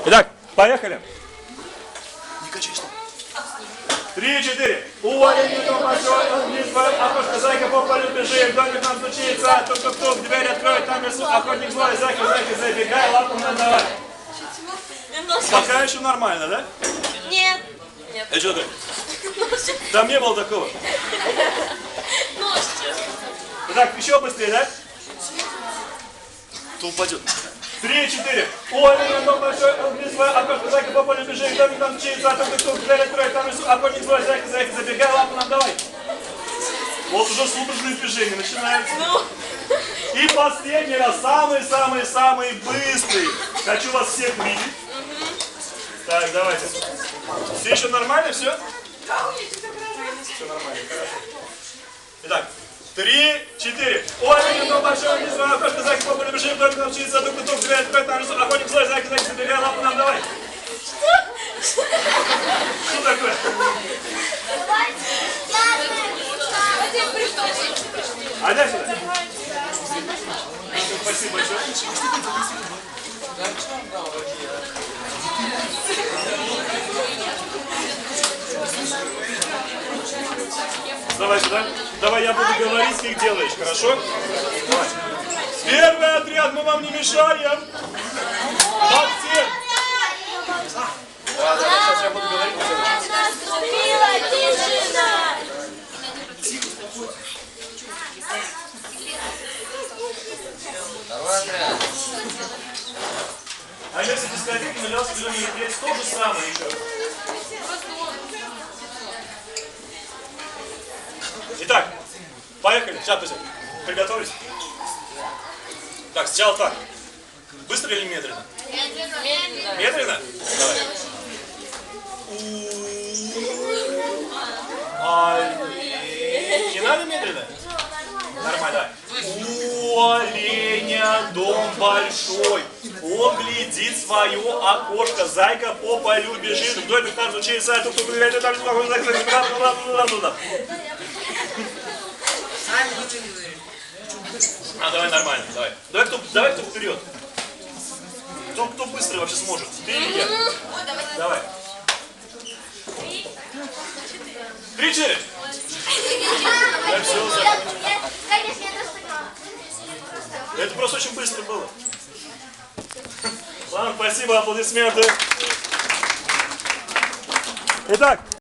Итак, поехали. Не качай, что? 3-4. Уволень, кто пошел, вниз, окошко, зайка, по полю бежит, домик нам стучится, тук-тук-тук, дверь откроет, там лесу, охотник злой, зайка, забегай, лапу нам давай. Пока еще нормально, да? Нет. Это что такое? Там не было такого. Итак, еще быстрее, да? То упадет. 3-4. Уволень, кто пошел, вниз, окошко, зайка, по полю бежит, домик нам стучится, тук-тук-тук, дверь откроет, там лесу, охотник злой, зайка, забегай, лапу нам давай. Вот уже судорожные движения начинаются. И последний раз, самый-самый-самый быстрый. Хочу вас всех видеть. Так, давайте. Все еще нормально, все? Все нормально, хорошо. Итак, 3-4. Ой, ну большой, не знаю, просто зайка по полю бежит, домик нам стучится, тук-тук, дверь откроет, там лесу, охотник злой, зайка, забегай, лапу нам давай. Что такое? А дай сюда. Спасибо большое. Давай сюда. Давай я буду говорить, ты их делаешь, хорошо? Давай. Первый отряд, мы вам не мешаем. Максим. Да, сейчас я буду говорить. Наступила тишина. А если дискотека налилась зеленый лес, то же самое еще. Итак, поехали. Сейчас, друзья. Приготовились. Так, сначала так. Быстро или медленно? Медленно. Медленно? Давай. Не надо медленно? Нормально. У оленя дом большой, он глядит в свое окошко, зайка по полю бежит, в доме там случается, тут глядит, там давай нормально, давай. Давай кто вперед. Кто быстро вообще сможет? Ты или я? Давай. 3-4. Я все закончил. Это просто очень быстро было. Ладно, спасибо, аплодисменты. Итак.